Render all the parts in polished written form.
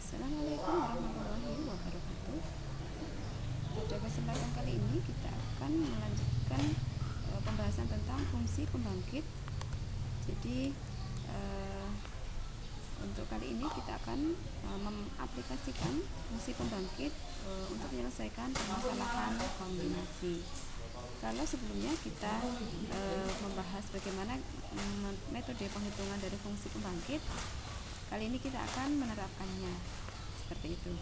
Assalamualaikum warahmatullahi wabarakatuh. Pada kesempatan kali ini kita akan melanjutkan pembahasan tentang fungsi pembangkit. Jadi untuk kali ini kita akan mengaplikasikan fungsi pembangkit untuk menyelesaikan permasalahan kombinasi. Kalau sebelumnya kita membahas bagaimana metode penghitungan dari fungsi pembangkit, kali ini kita akan menerapkannya seperti itu.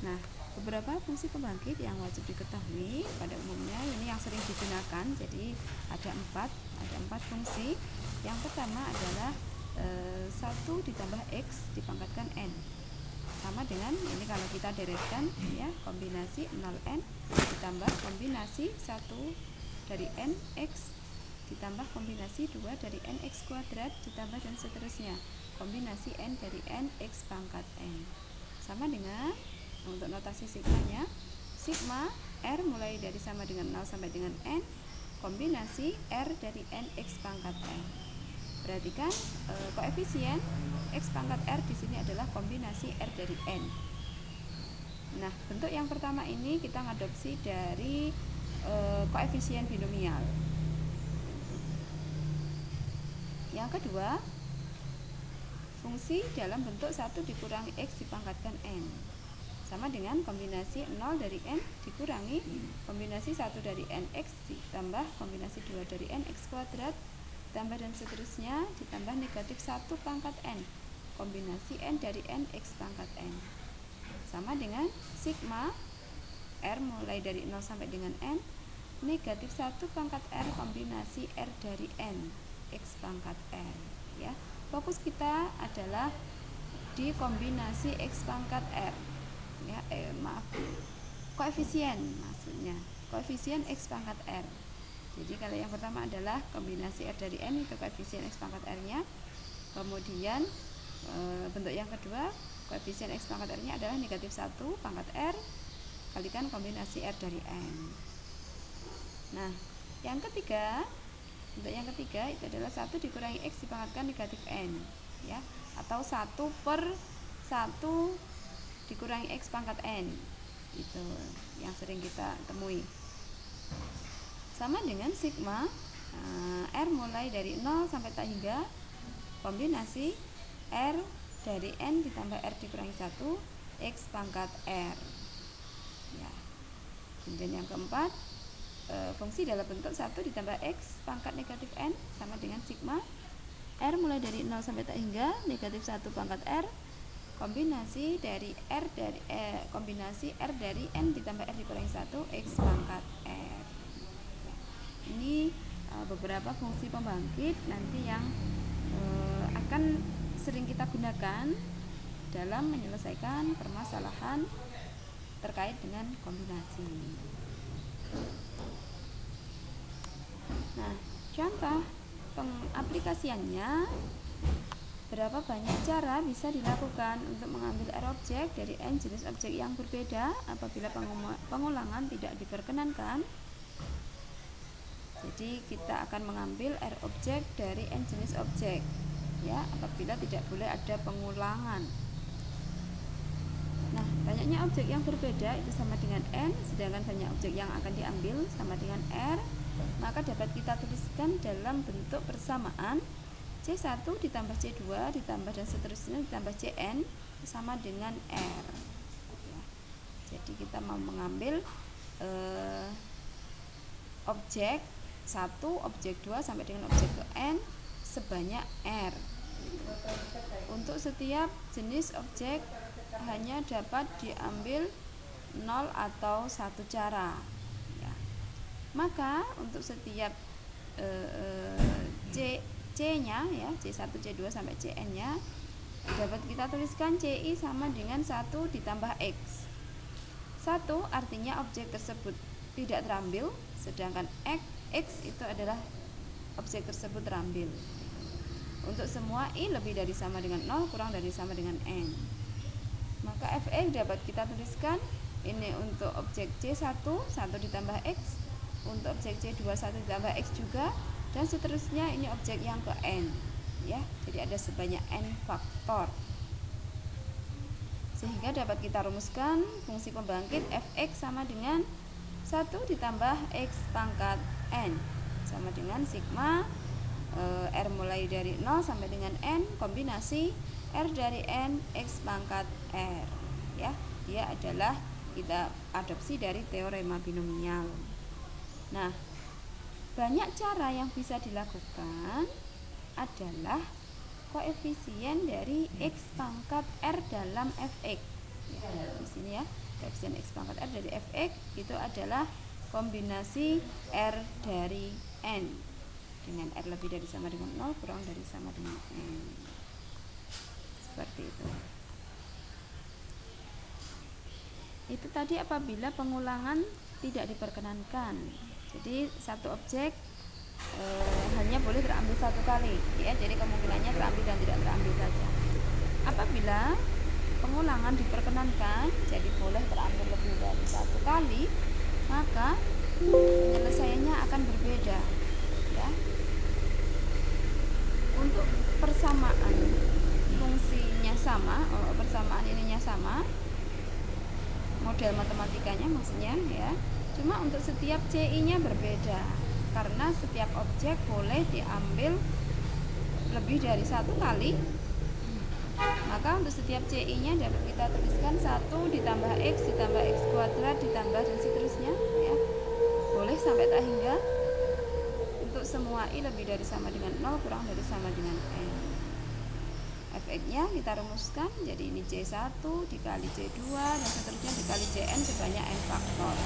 Nah, beberapa fungsi pembangkit yang wajib diketahui pada umumnya ini yang sering digunakan. Jadi ada empat fungsi. Yang pertama adalah 1 ditambah X dipangkatkan N, sama dengan ini kalau kita deretkan ya, kombinasi 0N ditambah kombinasi 1 dari N X ditambah kombinasi 2 dari NX kuadrat ditambah dan seterusnya, kombinasi N dari N X pangkat N, sama dengan untuk notasi sigmanya, sigma R mulai dari sama dengan 0 sampai dengan N, kombinasi R dari N X pangkat N. Perhatikan koefisien X pangkat R di sini adalah kombinasi R dari N. Nah, bentuk yang pertama ini kita ngadopsi dari koefisien binomial. Yang kedua, fungsi dalam bentuk 1 dikurangi X dipangkatkan N, sama dengan kombinasi 0 dari N dikurangi kombinasi 1 dari NX ditambah kombinasi 2 dari NX kuadrat ditambah dan seterusnya ditambah negatif 1 pangkat N, kombinasi N dari NX pangkat N, sama dengan sigma R mulai dari 0 sampai dengan N negatif 1 pangkat R kombinasi R dari N X pangkat R. Ya, fokus kita adalah di kombinasi X pangkat R. Ya, koefisien maksudnya, koefisien X pangkat R. Jadi kalau yang pertama adalah kombinasi R dari N, itu koefisien X pangkat R-nya. Kemudian bentuk yang kedua, koefisien X pangkat R-nya adalah negatif 1 pangkat R kalikan kombinasi R dari N. Nah, yang ketiga, bentuk yang ketiga itu adalah 1 dikurangi X dipangkatkan negatif N, ya, atau 1 per 1 dikurangi X pangkat N. Itu yang sering kita temui. Sama dengan sigma R mulai dari 0 sampai tak hingga kombinasi R dari N ditambah R dikurangi 1 X pangkat R. Ya. Kemudian yang keempat, fungsi dalam bentuk 1 ditambah X pangkat negatif N sama dengan sigma R mulai dari 0 sampai tak hingga negatif 1 pangkat R kombinasi dari R dari kombinasi R dari N ditambah R dikurangi 1 X pangkat R. Ini beberapa fungsi pembangkit nanti yang akan sering kita gunakan dalam menyelesaikan permasalahan terkait dengan kombinasi. Nah, contoh pengaplikasiannya, berapa banyak cara bisa dilakukan untuk mengambil R objek dari N jenis objek yang berbeda apabila pengulangan tidak diperkenankan. Jadi kita akan mengambil R objek dari N jenis objek, ya, apabila tidak boleh ada pengulangan. Nah, banyaknya objek yang berbeda itu sama dengan N, sedangkan banyak objek yang akan diambil sama dengan R, maka dapat kita tuliskan dalam bentuk persamaan C1 ditambah C2 ditambah dan seterusnya ditambah Cn sama dengan R. Ya. Jadi kita mau mengambil objek 1, objek 2 sampai dengan objek ke N sebanyak R. Untuk setiap jenis objek hanya dapat diambil 0 atau 1 cara. Ya. Maka untuk setiap C-nya ya, C1, C2 sampai Cn-nya dapat kita tuliskan Ci sama dengan 1 ditambah X. 1 artinya objek tersebut tidak terambil, sedangkan X itu adalah objek tersebut terambil. Untuk semua I lebih dari sama dengan 0 kurang dari sama dengan N, maka Fx dapat kita tuliskan ini untuk objek C1 1 ditambah X, untuk objek C2 1 ditambah X juga, dan seterusnya ini objek yang ke N, ya. Jadi ada sebanyak N faktor. Sehingga dapat kita rumuskan fungsi pembangkit fx sama dengan 1 ditambah x pangkat n sama dengan sigma r mulai dari 0 sampai dengan n kombinasi r dari n x pangkat r, ya. Dia adalah kita adopsi dari teorema binomial. Nah, banyak cara yang bisa dilakukan adalah koefisien dari x pangkat r dalam fx. Ya, di sini ya, koefisien x pangkat r dari fx itu adalah kombinasi r dari n dengan r lebih dari sama dengan 0 kurang dari sama dengan n. Seperti itu. Itu tadi apabila pengulangan tidak diperkenankan. Jadi satu objek hanya boleh terambil satu kali, ya. Jadi kemungkinannya terambil dan tidak terambil saja. Apabila pengulangan diperkenankan, jadi boleh terambil lebih dari satu kali, maka penyelesaiannya akan berbeda, ya. Untuk persamaan fungsinya sama, persamaan ininya sama, model matematikanya maksudnya, ya. Cuma untuk setiap CI-nya berbeda, karena setiap objek boleh diambil lebih dari satu kali. Maka untuk setiap CI-nya dapat kita tuliskan 1 ditambah X ditambah X kuadrat ditambah dan seterusnya, ya. Boleh sampai tak hingga. Untuk semua I lebih dari sama dengan 0 kurang dari sama dengan N. Fx-nya kita rumuskan, jadi ini C1 dikali C2 dan seterusnya dikali Cn sebanyak N faktor.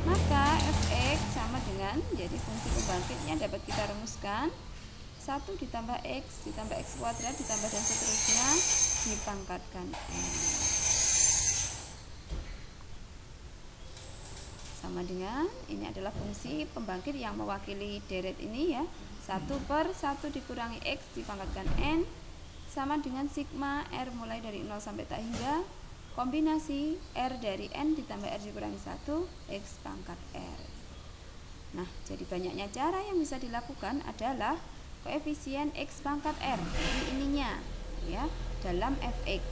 Maka Fx sama dengan, jadi fungsi pembangkitnya dapat kita rumuskan 1 ditambah X ditambah X kuadrat ditambah dan seterusnya dipangkatkan N sama dengan, ini adalah fungsi pembangkit yang mewakili deret ini, ya. 1/1 dikurangi X dipangkatkan N sama dengan sigma R mulai dari 0 sampai tak hingga kombinasi R dari N ditambah R dikurangi 1 X pangkat R. Nah, jadi banyaknya cara yang bisa dilakukan adalah koefisien X pangkat R, ininya, ya, dalam fx,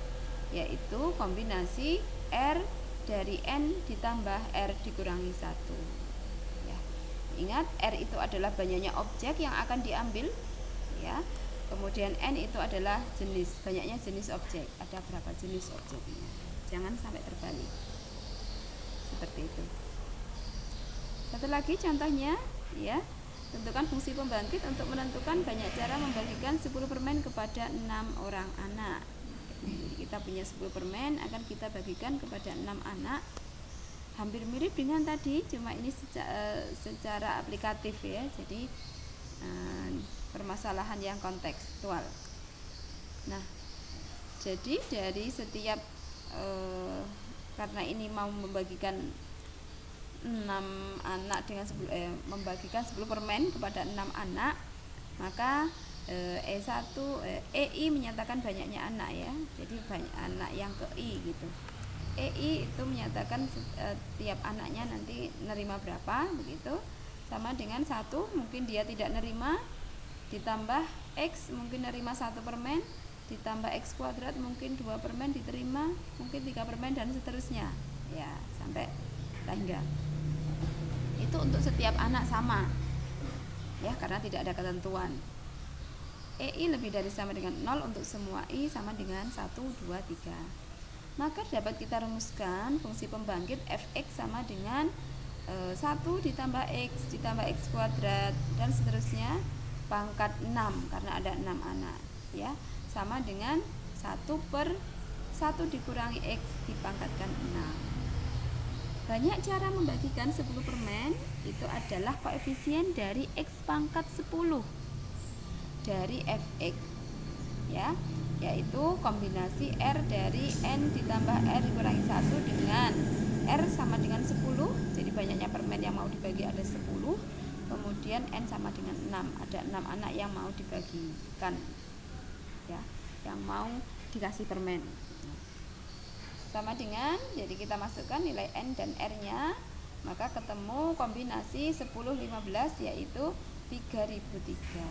yaitu kombinasi R dari N ditambah R dikurangi 1, ya. Ingat, R itu adalah banyaknya objek yang akan diambil, ya. Kemudian N itu adalah jenis, banyaknya jenis objek, ada berapa jenis objeknya, jangan sampai terbalik. Seperti itu. Satu lagi contohnya, ya. Tentukan fungsi pembangkit untuk menentukan banyak cara membagikan 10 permen kepada 6 orang anak. Jadi kita punya 10 permen, akan kita bagikan kepada 6 anak. Hampir mirip dengan tadi, cuma ini secara aplikatif, ya. Jadi permasalahan yang kontekstual. Nah, jadi dari setiap karena ini mau membagikan 6 anak dengan membagikan 10 permen kepada 6 anak, maka EI menyatakan banyaknya anak, ya. Jadi banyak anak yang ke I gitu. EI itu menyatakan tiap anaknya nanti nerima berapa begitu. Sama dengan 1 mungkin dia tidak nerima, ditambah X mungkin nerima 1 permen, ditambah X kuadrat mungkin 2 permen diterima, mungkin 3 permen dan seterusnya, ya, sampai hingga. Itu untuk setiap anak sama, ya, karena tidak ada ketentuan. EI lebih dari sama dengan 0 untuk semua I sama dengan 1, 2, 3. Maka dapat kita rumuskan fungsi pembangkit fx sama dengan 1 ditambah X ditambah X kuadrat dan seterusnya pangkat 6 karena ada 6 anak, ya, sama dengan 1/1 dikurangi X dipangkatkan 6. Banyak cara membagikan 10 permen itu adalah koefisien dari X pangkat 10 dari fx, ya, yaitu kombinasi R dari N ditambah R dikurangi 1 dengan R sama dengan 10, jadi banyaknya permen yang mau dibagi ada 10, kemudian N sama dengan 6, ada 6 anak yang mau dibagikan, ya, yang mau dikasih permen. Sama dengan, jadi kita masukkan nilai N dan R-nya, maka ketemu kombinasi 10, 15 yaitu 3003.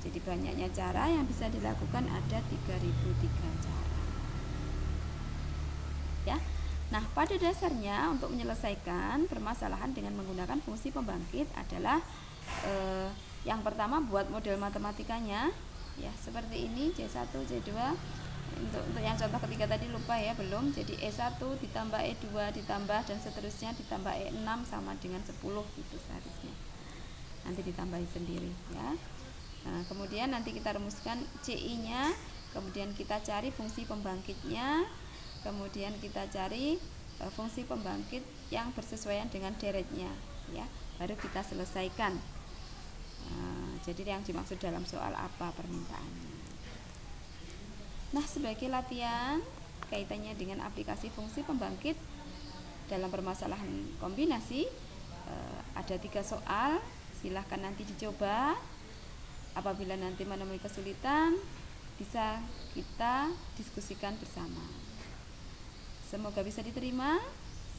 Jadi banyaknya cara yang bisa dilakukan ada 3003 cara. ya. Nah, pada dasarnya untuk menyelesaikan permasalahan dengan menggunakan fungsi pembangkit adalah yang pertama buat model matematikanya ya, seperti ini C1, C2. Untuk yang contoh ketiga tadi lupa ya, belum. Jadi E1 ditambah E2 ditambah dan seterusnya ditambah E6 sama dengan 10 gitu seharusnya. Nanti ditambahin sendiri ya. Nah, kemudian nanti kita rumuskan CI-nya, kemudian kita cari fungsi pembangkitnya, kemudian kita cari fungsi pembangkit yang bersesuaian dengan deretnya ya, baru kita selesaikan. Jadi yang dimaksud dalam soal apa permintaannya. Nah, sebagai latihan kaitannya dengan aplikasi fungsi pembangkit dalam permasalahan kombinasi, ada 3 soal, silahkan nanti dicoba. Apabila nanti menemui kesulitan, bisa kita diskusikan bersama. Semoga bisa diterima.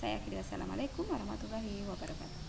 Saya akhiri, wassalamualaikum warahmatullahi wabarakatuh.